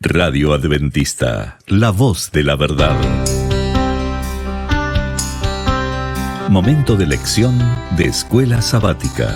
Radio Adventista, la voz de la verdad. Momento de lección de Escuela Sabática.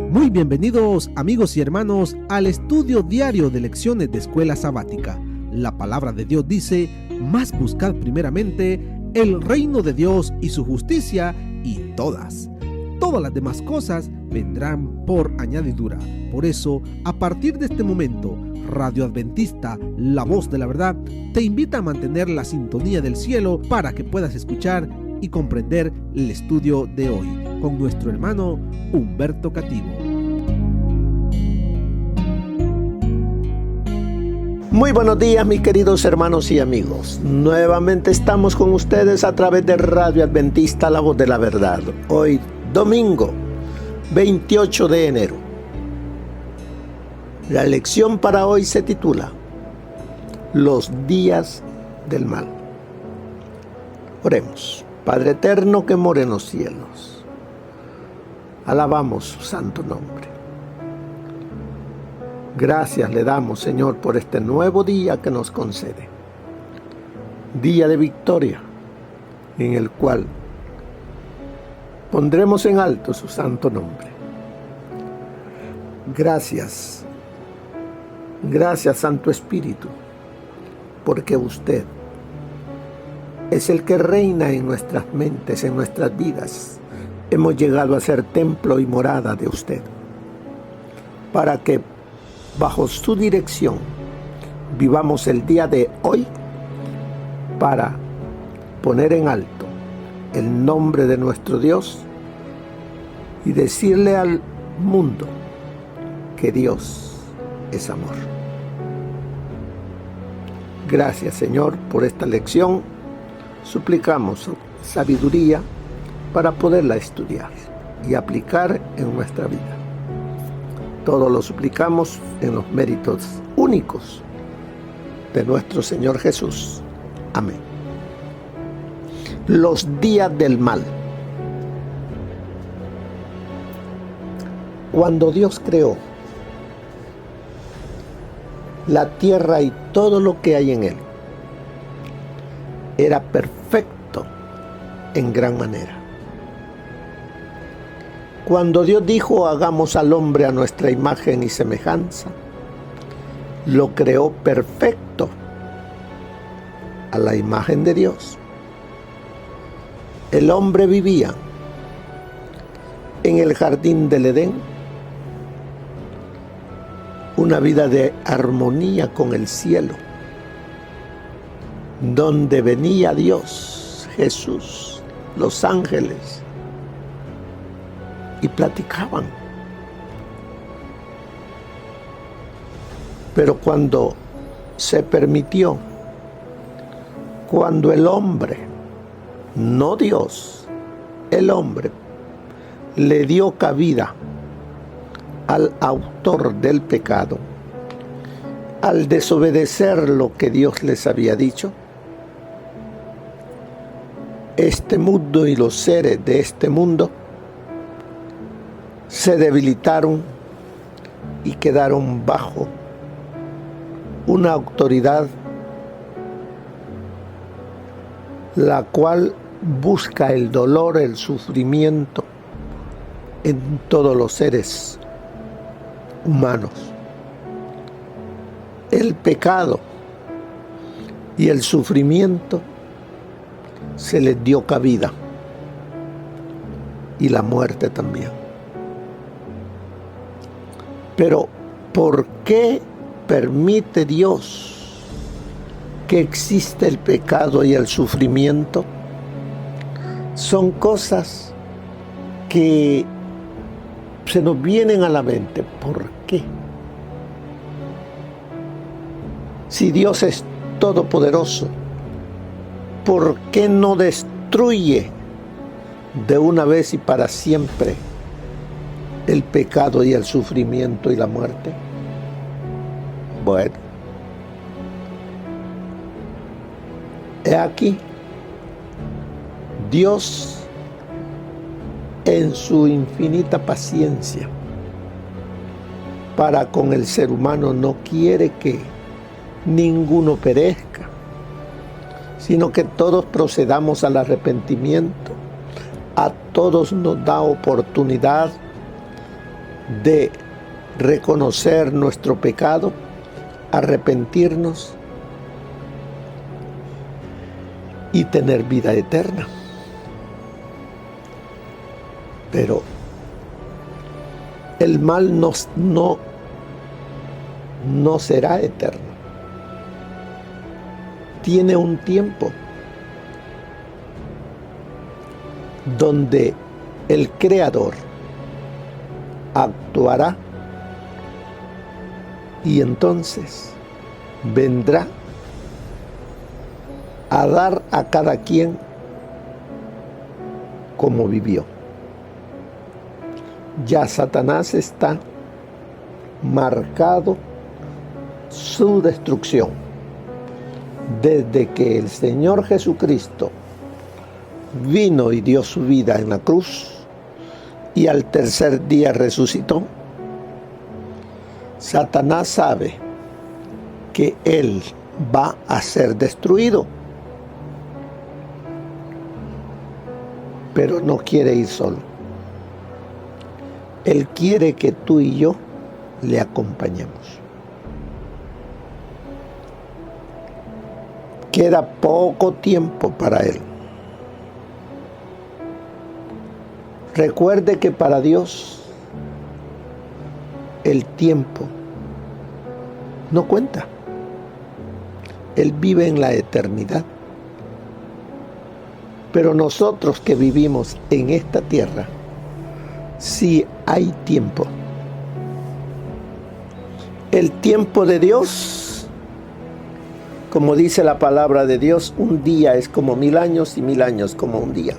Muy bienvenidos amigos y hermanos al estudio diario de lecciones de Escuela Sabática. La palabra de Dios dice: mas buscad primeramente el reino de Dios y su justicia, y todas las demás cosas vendrán por añadidura. Por eso, a partir de este momento, Radio Adventista, la voz de la verdad, te invita a mantener la sintonía del cielo para que puedas escuchar y comprender el estudio de hoy con nuestro hermano Humberto Cativo. Muy buenos días, mis queridos hermanos y amigos. Nuevamente estamos con ustedes a través de Radio Adventista, la voz de la verdad. Hoy, domingo 28 de enero. La lección para hoy se titula Los días del mal. Oremos. Padre eterno que mora en los cielos, alabamos su santo nombre. Gracias le damos, Señor, por este nuevo día que nos concede. Día de victoria, en el cual pondremos en alto su santo nombre. Gracias, Santo Espíritu, porque usted es el que reina en nuestras mentes, en nuestras vidas. Hemos llegado a ser templo y morada de usted, para que bajo su dirección vivamos el día de hoy para poner en alto el nombre de nuestro Dios y decirle al mundo que Dios es amor. Gracias, Señor, por esta lección. Suplicamos sabiduría para poderla estudiar y aplicar en nuestra vida. Todo lo suplicamos en los méritos únicos de nuestro Señor Jesús. Amén. Los días del mal. Cuando Dios creó la tierra y todo lo que hay en él, era perfecto en gran manera. Cuando Dios dijo: hagamos al hombre a nuestra imagen y semejanza, lo creó perfecto a la imagen de Dios. El hombre vivía en el jardín del Edén, una vida de armonía con el cielo, donde venía Dios, Jesús, los ángeles, y platicaban. Pero cuando se permitió, cuando el hombre, no Dios, el hombre, le dio cabida al autor del pecado, al desobedecer lo que Dios les había dicho, este mundo y los seres de este mundo se debilitaron y quedaron bajo una autoridad la cual busca el dolor, el sufrimiento en todos los seres humanos. El pecado y el sufrimiento se les dio cabida, y la muerte también. Pero ¿por qué permite Dios que exista el pecado y el sufrimiento? Son cosas que se nos vienen a la mente. ¿Por qué? Si Dios es Todopoderoso, ¿por qué no destruye de una vez y para siempre el pecado y el sufrimiento y la muerte? Bueno, he aquí, Dios en su infinita paciencia para con el ser humano no quiere que ninguno perezca, sino que todos procedamos al arrepentimiento. A todos nos da oportunidad de reconocer nuestro pecado, arrepentirnos y tener vida eterna. Pero el mal no será eterno. Tiene un tiempo donde el Creador actuará y entonces vendrá a dar a cada quien como vivió. Ya Satanás está marcado su destrucción desde que el Señor Jesucristo vino y dio su vida en la cruz y al tercer día resucitó. Satanás sabe que él va a ser destruido, pero no quiere ir solo. Él quiere que tú y yo le acompañemos. Queda poco tiempo para él. Recuerde que para Dios el tiempo no cuenta. Él vive en la eternidad. Pero nosotros que vivimos en esta tierra, sí hay tiempo. El tiempo de Dios, como dice la palabra de Dios, un día es como 1000 años y 1000 años como un día.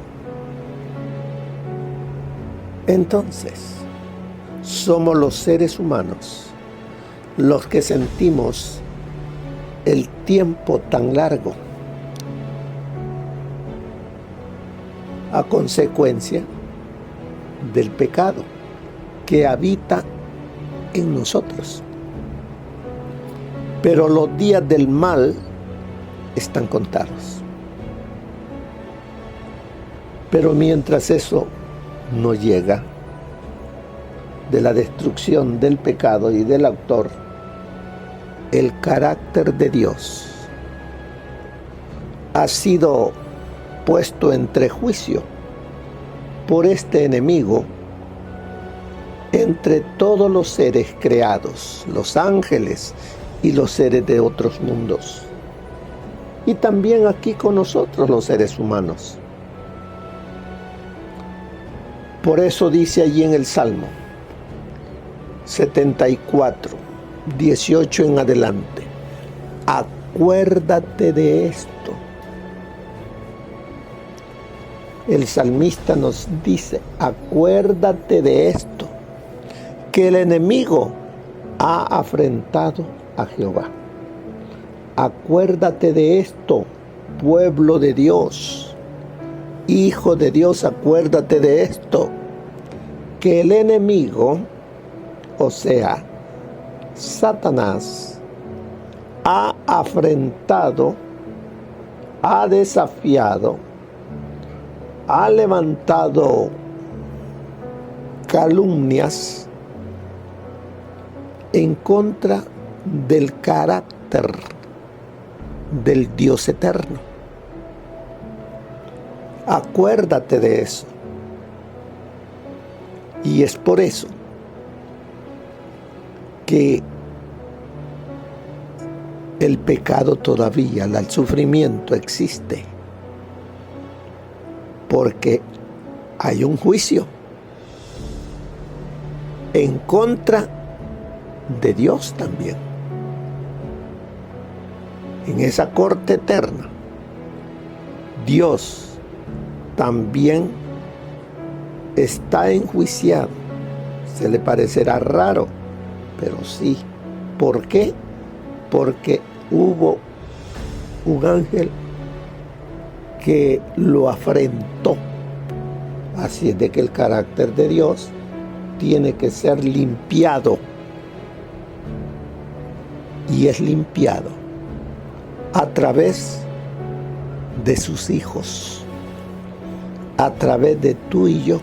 Entonces, somos los seres humanos los que sentimos el tiempo tan largo a consecuencia del pecado que habita en nosotros. Pero los días del mal están contados. Pero mientras eso no llega, de la destrucción del pecado y del autor, el carácter de Dios ha sido puesto entre juicio por este enemigo entre todos los seres creados, los ángeles y los seres de otros mundos, y también aquí con nosotros los seres humanos. Por eso dice allí en el Salmo 74, 18 en adelante, acuérdate de esto. El salmista nos dice, acuérdate de esto, que el enemigo ha afrentado a Jehová. Acuérdate de esto, pueblo de Dios, hijo de Dios, acuérdate de esto, que el enemigo, o sea, Satanás, ha afrentado, ha desafiado, ha levantado calumnias en contra del carácter del Dios eterno. Acuérdate de eso. Y es por eso que el pecado todavía, el sufrimiento existe. Porque hay un juicio en contra de Dios también. En esa corte eterna, Dios también está enjuiciado. Se le parecerá raro, pero sí. ¿Por qué? Porque hubo un ángel que lo afrentó. Así es de que el carácter de Dios tiene que ser limpiado. Y es limpiado a través de sus hijos, a través de tú y yo,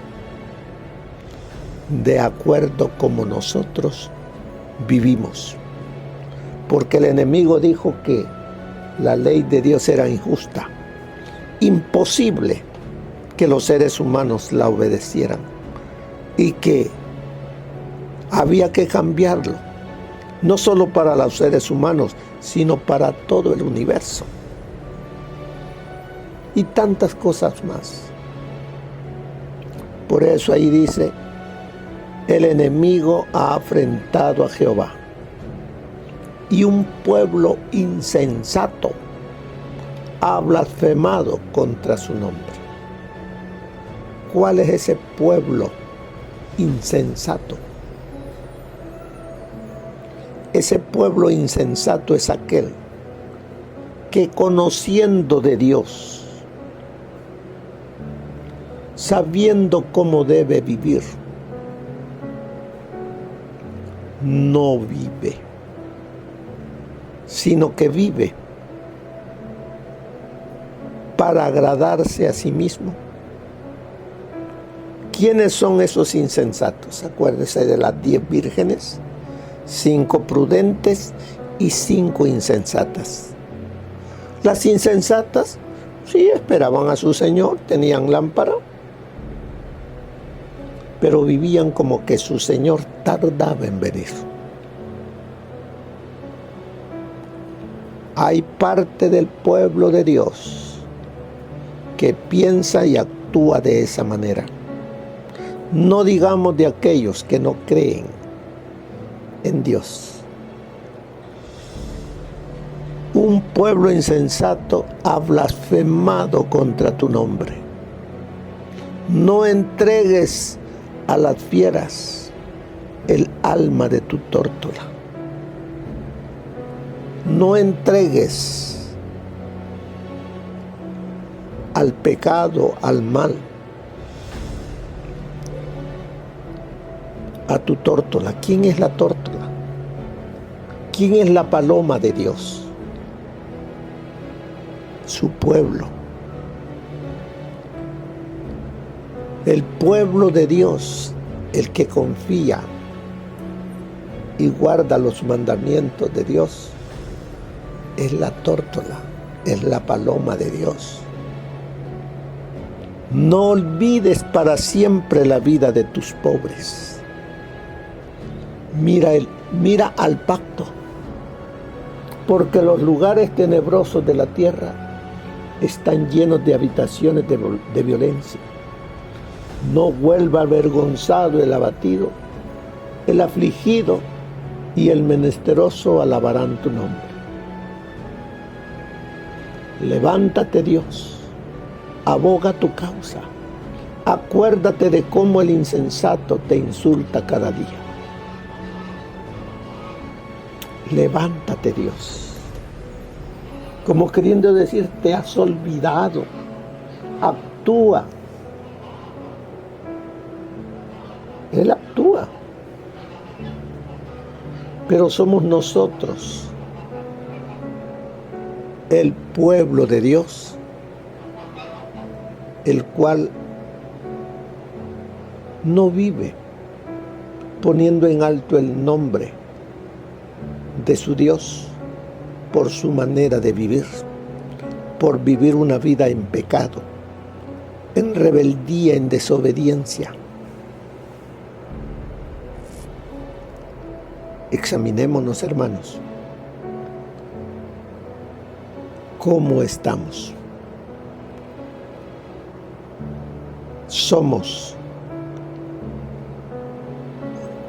de acuerdo como nosotros vivimos. Porque el enemigo dijo que la ley de Dios era injusta, imposible que los seres humanos la obedecieran y que había que cambiarlo, no solo para los seres humanos, sino para todo el universo. Y tantas cosas más. Por eso ahí dice, el enemigo ha afrentado a Jehová y un pueblo insensato ha blasfemado contra su nombre. ¿Cuál es ese pueblo insensato? Ese pueblo insensato es aquel que conociendo de Dios, sabiendo cómo debe vivir, no vive, sino que vive para agradarse a sí mismo. ¿Quiénes son esos insensatos? Acuérdese de las 10 vírgenes, 5 prudentes y 5 insensatas. Las insensatas, sí, esperaban a su Señor, tenían lámpara, pero vivían como que su Señor tardaba en venir. Hay parte del pueblo de Dios que piensa y actúa de esa manera. No digamos de aquellos que no creen en Dios. Un pueblo insensato ha blasfemado contra tu nombre. No entregues a las fieras el alma de tu tórtola. No entregues al pecado, al mal, a tu tórtola. ¿Quién es la tórtola? ¿Quién es la paloma de Dios? Su pueblo. El pueblo de Dios, el que confía y guarda los mandamientos de Dios, es la tórtola, es la paloma de Dios. No olvides para siempre la vida de tus pobres. Mira al pacto, porque los lugares tenebrosos de la tierra están llenos de habitaciones de violencia. No vuelva avergonzado el abatido, el afligido y el menesteroso alabarán tu nombre. Levántate, Dios, aboga tu causa. Acuérdate de cómo el insensato te insulta cada día. Levántate, Dios. Como queriendo decir, te has olvidado. Actúa. Él actúa. Pero somos nosotros, el pueblo de Dios, el cual no vive poniendo en alto el nombre de su Dios por su manera de vivir, por vivir una vida en pecado, en rebeldía, en desobediencia. Examinémonos, hermanos, cómo estamos. ¿Somos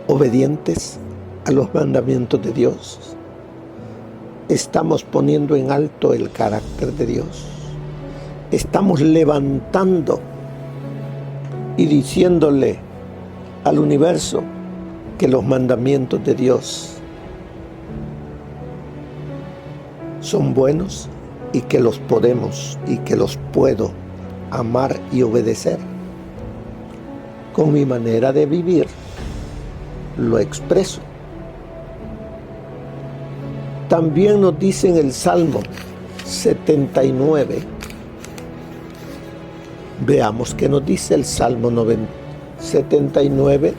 obedientes a los mandamientos de Dios? estamos poniendo en alto el carácter de Dios. Estamos levantando y diciéndole al universo que los mandamientos de Dios son buenos y que los podemos y que los puedo amar y obedecer. Con mi manera de vivir lo expreso. También nos dice en el Salmo 79, veamos qué nos dice el Salmo 79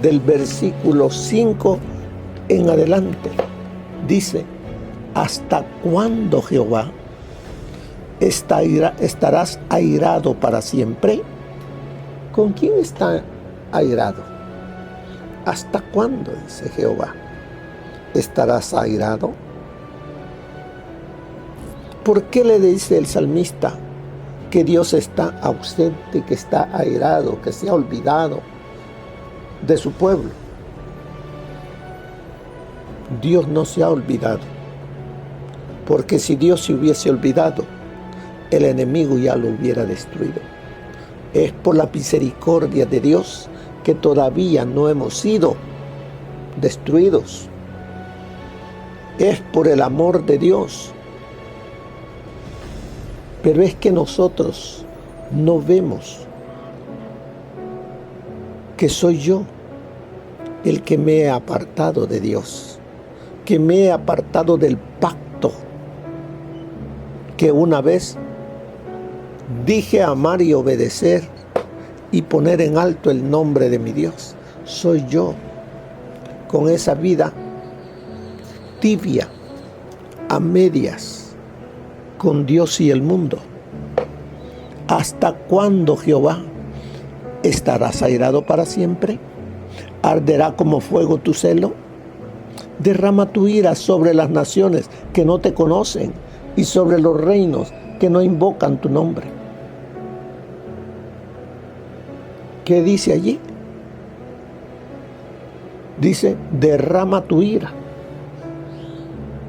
del versículo 5 en adelante. Dice: ¿hasta cuándo, Jehová, estarás airado para siempre? ¿Con quién está airado? ¿Hasta cuándo, dice Jehová, estarás airado? ¿Por qué le dice el salmista que Dios está ausente, que está airado, que se ha olvidado de su pueblo? Dios no se ha olvidado, porque si Dios se hubiese olvidado, el enemigo ya lo hubiera destruido. Es por la misericordia de Dios que todavía no hemos sido destruidos. Es por el amor de Dios. Pero es que nosotros no vemos que soy yo el que me he apartado de Dios, que me he apartado del pacto que una vez dije amar y obedecer y poner en alto el nombre de mi Dios. Soy yo, con esa vida tibia, a medias, con Dios y el mundo. ¿Hasta cuándo, Jehová, estarás airado para siempre? ¿Arderá como fuego tu celo? Derrama tu ira sobre las naciones que no te conocen y sobre los reinos que no invocan tu nombre. ¿Qué dice allí? Dice: derrama tu ira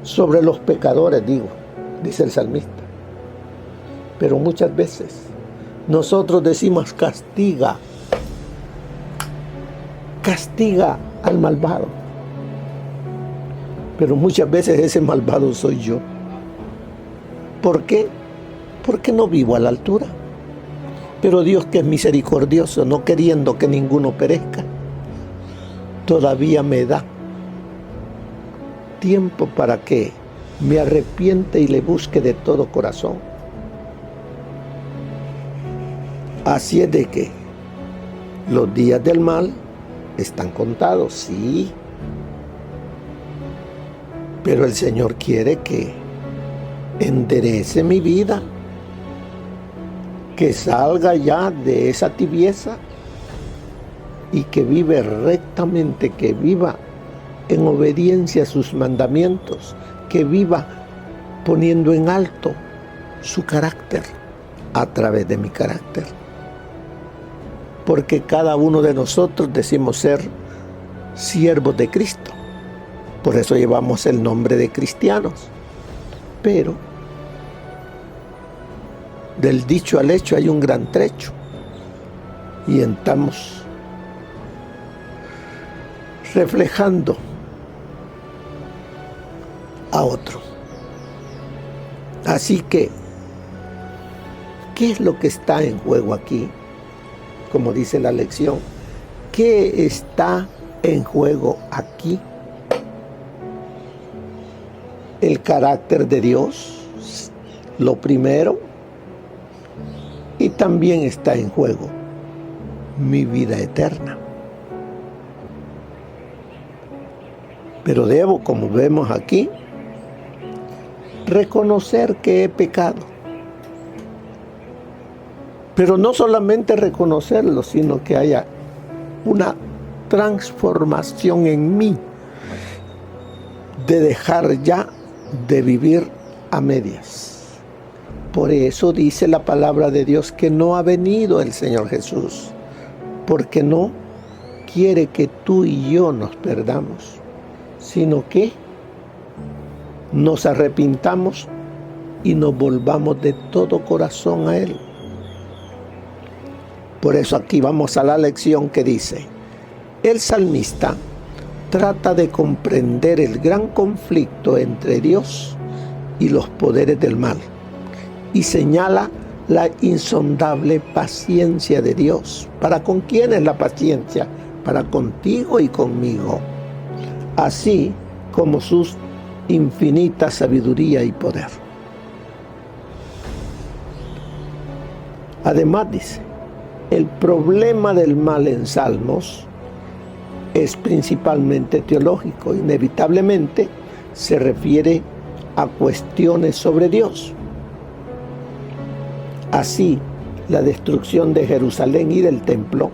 sobre los pecadores, dice el salmista. Pero muchas veces nosotros decimos: castiga al malvado. Pero muchas veces ese malvado soy yo. ¿Por qué? Porque no vivo a la altura. Pero Dios, que es misericordioso, no queriendo que ninguno perezca, todavía me da tiempo para que me arrepiente y le busque de todo corazón. Así es de que los días del mal están contados, sí. Pero el Señor quiere que enderece mi vida, que salga ya de esa tibieza y que vive rectamente, que viva en obediencia a sus mandamientos, que viva poniendo en alto su carácter a través de mi carácter. Porque cada uno de nosotros decimos ser siervos de Cristo. Por eso llevamos el nombre de cristianos. Pero del dicho al hecho hay un gran trecho. Y estamos reflejando a otro. Así que, ¿qué es lo que está en juego aquí? Como dice la lección, ¿qué está en juego aquí? El carácter de Dios, lo primero, y también está en juego mi vida eterna. Pero debo, como vemos aquí, reconocer que he pecado. Pero no solamente reconocerlo, sino que haya una transformación en mí de dejar ya de vivir a medias. Por eso dice la palabra de Dios que no ha venido el Señor Jesús, porque no quiere que tú y yo nos perdamos, sino que nos arrepintamos y nos volvamos de todo corazón a Él. Por eso aquí vamos a la lección que dice: el salmista trata de comprender el gran conflicto entre Dios y los poderes del mal y señala la insondable paciencia de Dios. ¿Para con quién es la paciencia? Para contigo y conmigo, así como sus infinita sabiduría y poder. Además dice, el problema del mal en Salmos es principalmente teológico, inevitablemente se refiere a cuestiones sobre Dios. Así, la destrucción de Jerusalén y del templo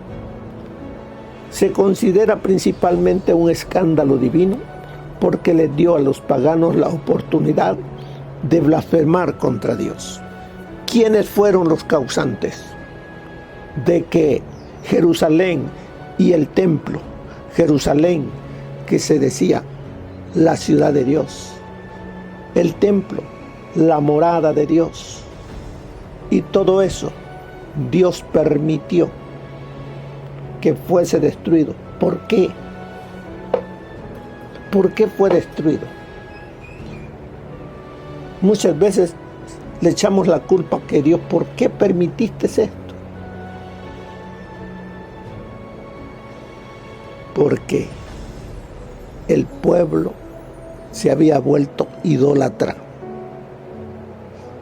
se considera principalmente un escándalo divino porque les dio a los paganos la oportunidad de blasfemar contra Dios. ¿Quiénes fueron los causantes de que Jerusalén y el templo, Jerusalén que se decía la ciudad de Dios, el templo, la morada de Dios, y todo eso Dios permitió que fuese destruido? ¿Por qué? ¿Por qué fue destruido? Muchas veces le echamos la culpa a Dios. ¿Por qué permitiste esto? Porque el pueblo se había vuelto idólatra,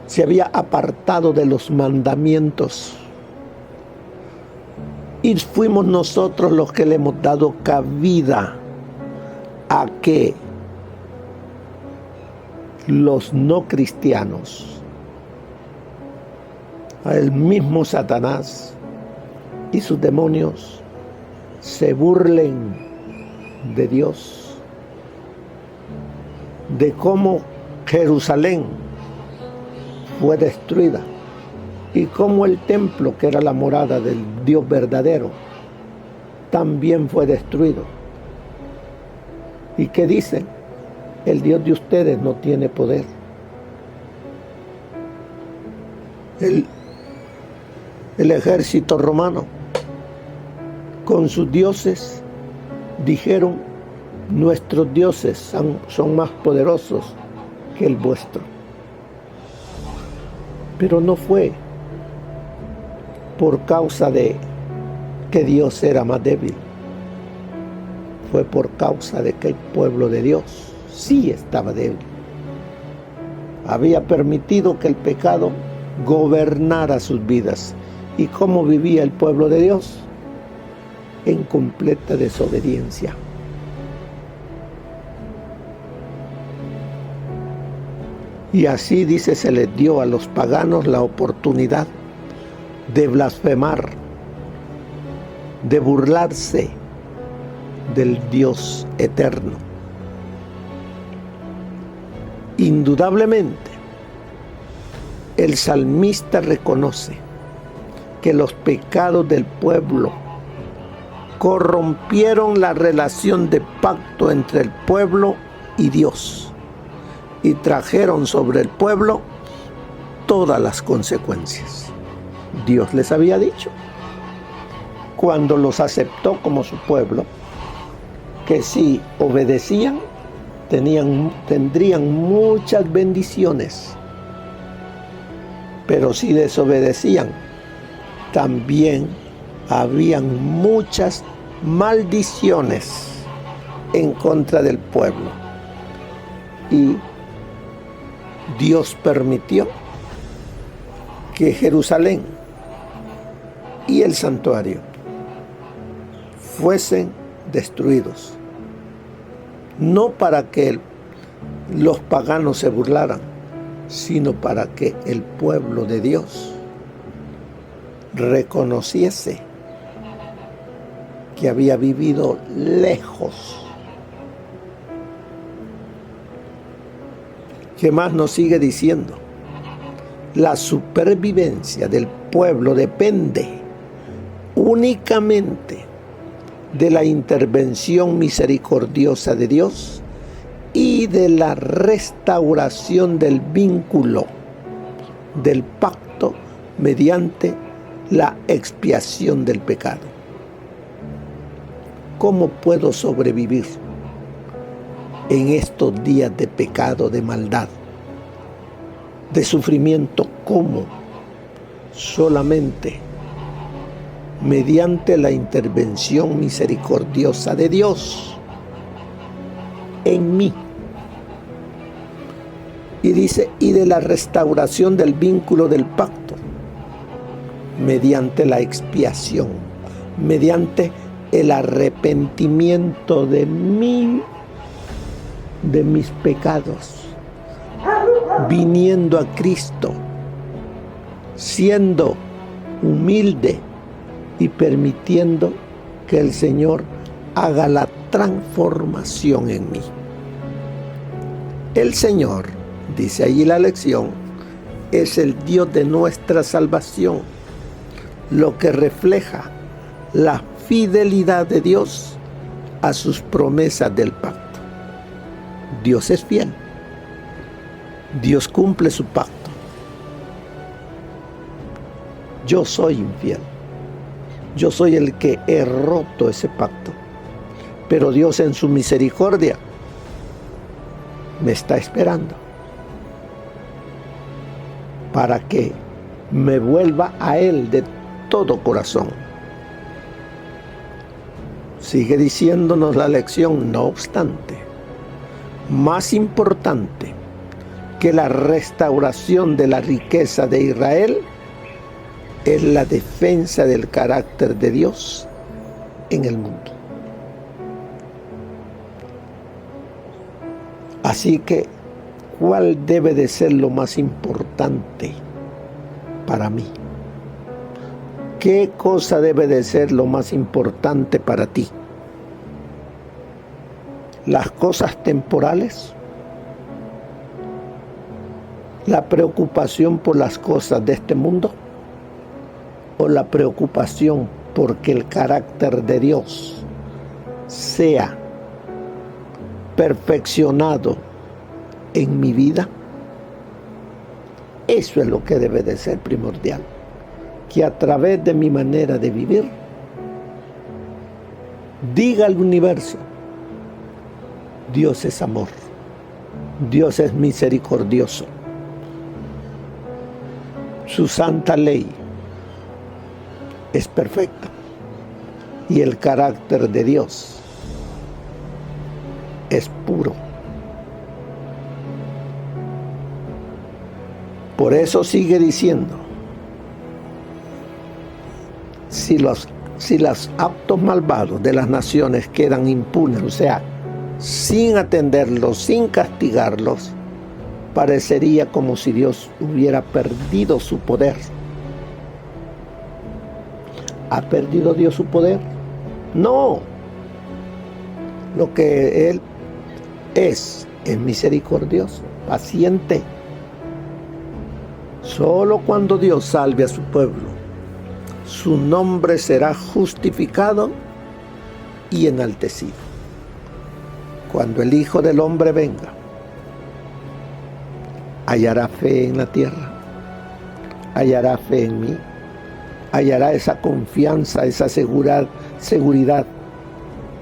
se había apartado de los mandamientos, y fuimos nosotros los que le hemos dado cabida a que los no cristianos, a el mismo Satanás y sus demonios, se burlen de Dios, de cómo Jerusalén fue destruida y cómo el templo, que era la morada del Dios verdadero, también fue destruido. ¿Y qué dicen? El Dios de ustedes no tiene poder. El ejército romano, con sus dioses, dijeron: nuestros dioses son más poderosos que el vuestro. Pero no fue por causa de que Dios era más débil, fue por causa de que el pueblo de Dios sí estaba débil. Había permitido que el pecado gobernara sus vidas. ¿Y cómo vivía el pueblo de Dios? En completa desobediencia. Y así, dice, se les dio a los paganos la oportunidad de blasfemar, de burlarse del Dios eterno. Indudablemente, el salmista reconoce que los pecados del pueblo corrompieron la relación de pacto entre el pueblo y Dios y trajeron sobre el pueblo todas las consecuencias. Dios les había dicho, cuando los aceptó como su pueblo, que si obedecían, tendrían muchas bendiciones, pero si desobedecían, también habían muchas maldiciones en contra del pueblo. Y Dios permitió que Jerusalén y el santuario fuesen destruidos, no para que los paganos se burlaran, sino para que el pueblo de Dios reconociese que había vivido lejos. ¿Qué más nos sigue diciendo? La supervivencia del pueblo depende únicamente de la intervención misericordiosa de Dios y de la restauración del vínculo, del pacto mediante la expiación del pecado. ¿Cómo puedo sobrevivir en estos días de pecado, de maldad, de sufrimiento? ¿Cómo? Solamente mediante la intervención misericordiosa de Dios en mí. Y dice, y de la restauración del vínculo del pacto, mediante la expiación, mediante el arrepentimiento de mis pecados, viniendo a Cristo, siendo humilde y permitiendo que el Señor haga la transformación en mí. El Señor, dice allí la lección, es el Dios de nuestra salvación, lo que refleja la fidelidad de Dios a sus promesas del pacto. Dios es fiel. Dios cumple su pacto. Yo soy infiel. Yo soy el que he roto ese pacto. Pero Dios en su misericordia me está esperando para que me vuelva a Él de todo corazón. Sigue diciéndonos la lección, no obstante, más importante que la restauración de la riqueza de Israel es la defensa del carácter de Dios en el mundo. Así que, ¿cuál debe de ser lo más importante para mí? ¿Qué cosa debe de ser lo más importante para ti? ¿Las cosas temporales? ¿La preocupación por las cosas de este mundo? ¿O la preocupación porque el carácter de Dios sea perfeccionado en mi vida? Eso es lo que debe de ser primordial. Que a través de mi manera de vivir, diga al universo, Dios es amor, Dios es misericordioso, su santa ley es perfecta y el carácter de Dios es puro. Por eso sigue diciendo, si los actos malvados de las naciones quedan impunes, o sea, sin atenderlos, sin castigarlos, parecería como si Dios hubiera perdido su poder. ¿Ha perdido Dios su poder? No. Lo que Él es misericordioso, paciente. Solo cuando Dios salve a su pueblo, su nombre será justificado y enaltecido. Cuando el Hijo del Hombre venga, hallará fe en la tierra, hallará fe en mí, hallará esa confianza, esa seguridad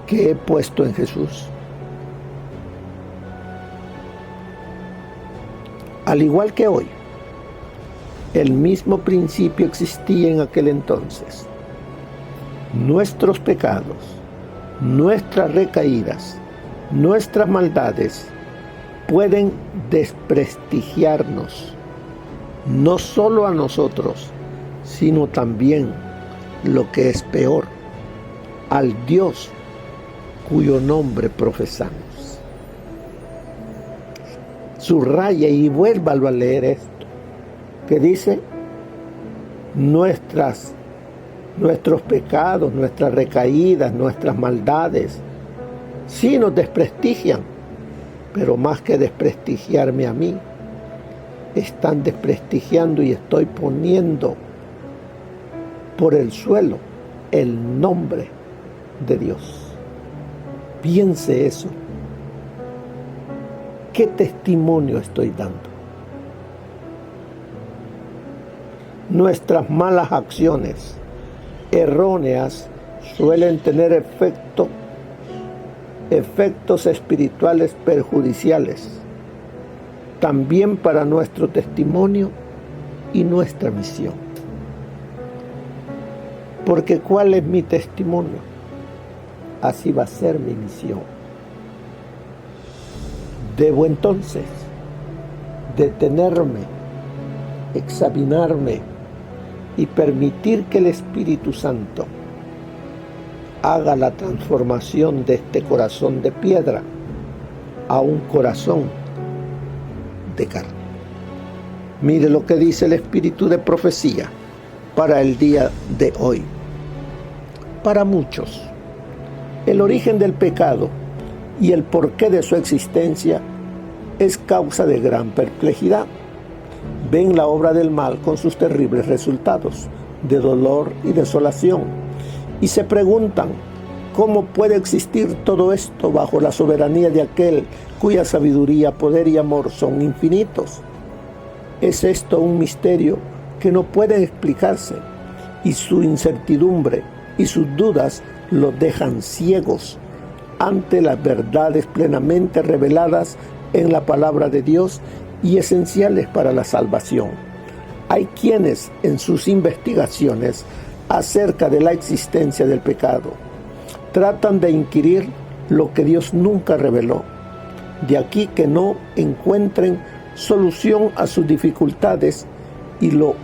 que he puesto en Jesús. Al igual que hoy, el mismo principio existía en aquel entonces. Nuestros pecados, nuestras recaídas, nuestras maldades pueden desprestigiarnos, no solo a nosotros, sino también, lo que es peor, al Dios cuyo nombre profesamos. Subraya y vuélvalo a leer esto, que dice, nuestros pecados, nuestras recaídas, nuestras maldades, sí nos desprestigian, pero más que desprestigiarme a mí, están desprestigiando y estoy poniendo por el suelo el nombre de Dios. Piense eso. ¿Qué testimonio estoy dando? Nuestras malas acciones erróneas suelen tener efectos espirituales perjudiciales, también para nuestro testimonio y nuestra misión. Porque ¿cuál es mi testimonio? Así va a ser mi misión. Debo entonces detenerme, examinarme y permitir que el Espíritu Santo haga la transformación de este corazón de piedra a un corazón de carne. Mire lo que dice el Espíritu de profecía para el día de hoy. Para muchos, el origen del pecado y el porqué de su existencia es causa de gran perplejidad. Ven la obra del mal con sus terribles resultados de dolor y desolación y se preguntan cómo puede existir todo esto bajo la soberanía de aquel cuya sabiduría, poder y amor son infinitos. Es esto un misterio que no puede explicarse y su incertidumbre y sus dudas los dejan ciegos ante las verdades plenamente reveladas en la palabra de Dios y esenciales para la salvación. Hay quienes en sus investigaciones acerca de la existencia del pecado tratan de inquirir lo que Dios nunca reveló. De aquí que no encuentren solución a sus dificultades y lo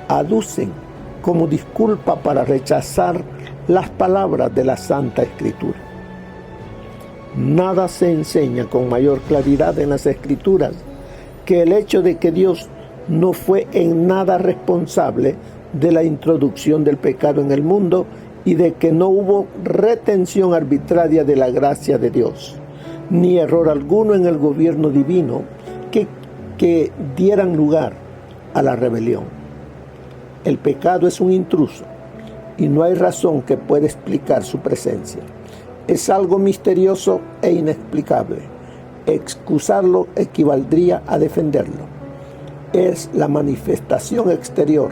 aducen como disculpa para rechazar las palabras de la Santa Escritura. Nada se enseña con mayor claridad en las Escrituras que el hecho de que Dios no fue en nada responsable de la introducción del pecado en el mundo y de que no hubo retención arbitraria de la gracia de Dios, ni error alguno en el gobierno divino que dieran lugar a la rebelión. El pecado es un intruso y no hay razón que pueda explicar su presencia. Es algo misterioso e inexplicable. Excusarlo equivaldría a defenderlo. Es la manifestación exterior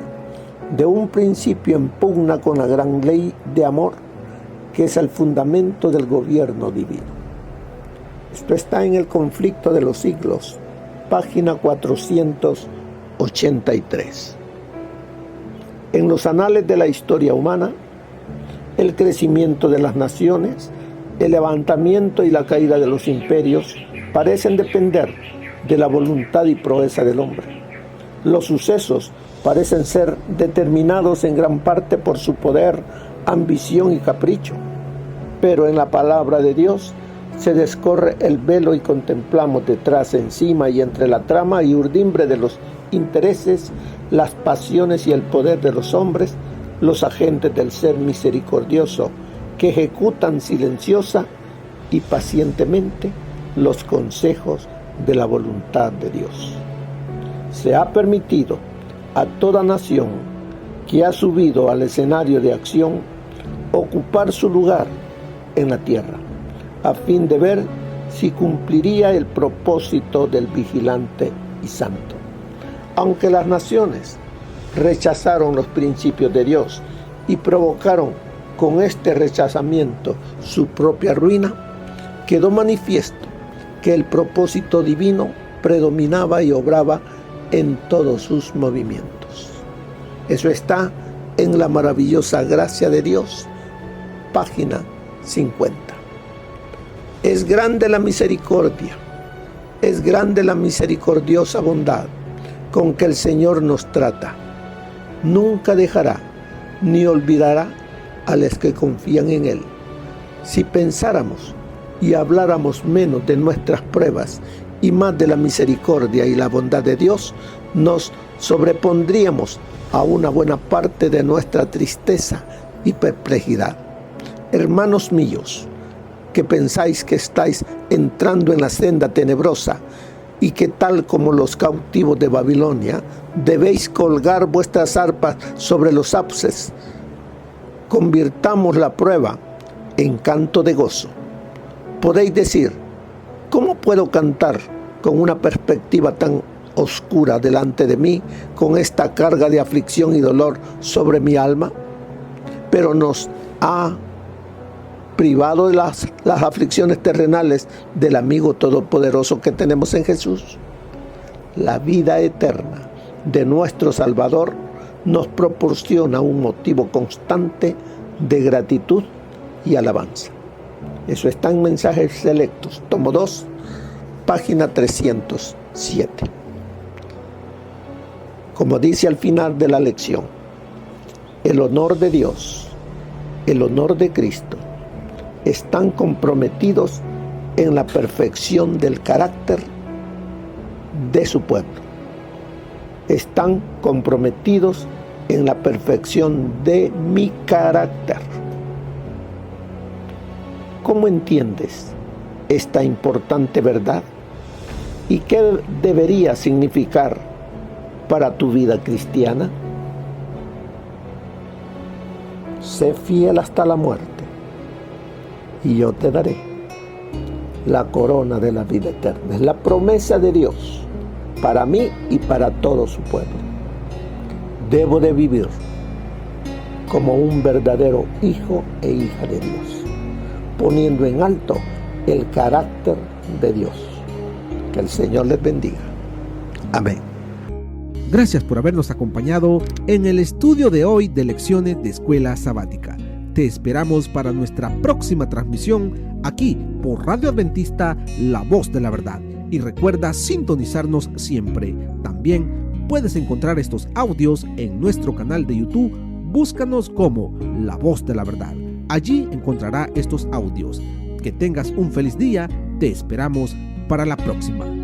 de un principio en pugna con la gran ley de amor que es el fundamento del gobierno divino. Esto está en el Conflicto de los Siglos, página 483. En los anales de la historia humana, el crecimiento de las naciones, el levantamiento y la caída de los imperios parecen depender de la voluntad y proeza del hombre. Los sucesos parecen ser determinados en gran parte por su poder, ambición y capricho. Pero en la palabra de Dios se descorre el velo y contemplamos detrás, encima y entre la trama y urdimbre de los intereses, las pasiones y el poder de los hombres, los agentes del ser misericordioso que ejecutan silenciosa y pacientemente los consejos de la voluntad de Dios. Se ha permitido a toda nación que ha subido al escenario de acción ocupar su lugar en la tierra, a fin de ver si cumpliría el propósito del vigilante y santo. Aunque las naciones rechazaron los principios de Dios y provocaron con este rechazamiento su propia ruina, quedó manifiesto que el propósito divino predominaba y obraba en todos sus movimientos. Eso está en la maravillosa gracia de Dios, página 50. Es grande la misericordia, es grande la misericordiosa bondad con que el Señor nos trata. Nunca dejará ni olvidará a los que confían en Él. Si pensáramos y habláramos menos de nuestras pruebas y más de la misericordia y la bondad de Dios, nos sobrepondríamos a una buena parte de nuestra tristeza y perplejidad. Hermanos míos, que pensáis que estáis entrando en la senda tenebrosa y que tal como los cautivos de Babilonia debéis colgar vuestras arpas sobre los sauces, convirtamos la prueba en canto de gozo. Podéis decir, ¿cómo puedo cantar con una perspectiva tan oscura delante de mí, con esta carga de aflicción y dolor sobre mi alma, pero nos ha privado de las aflicciones terrenales del amigo todopoderoso que tenemos en Jesús. La vida eterna de nuestro Salvador nos proporciona un motivo constante de gratitud y alabanza. Eso está en Mensajes Selectos, tomo 2, página 307. Como dice al final de la lección, el honor de Dios, el honor de Cristo, están comprometidos en la perfección del carácter de su pueblo. Están comprometidos en la perfección de mi carácter. ¿Cómo entiendes esta importante verdad? ¿Y qué debería significar para tu vida cristiana? Sé fiel hasta la muerte, y yo te daré la corona de la vida eterna. Es la promesa de Dios para mí y para todo su pueblo. Debo de vivir como un verdadero hijo e hija de Dios, poniendo en alto el carácter de Dios. Que el Señor les bendiga. Amén. Gracias por habernos acompañado en el estudio de hoy de Lecciones de Escuela Sabática. Te esperamos para nuestra próxima transmisión aquí por Radio Adventista, La Voz de la Verdad. Y recuerda sintonizarnos siempre. También puedes encontrar estos audios en nuestro canal de YouTube. Búscanos como La Voz de la Verdad. Allí encontrará estos audios. Que tengas un feliz día. Te esperamos para la próxima.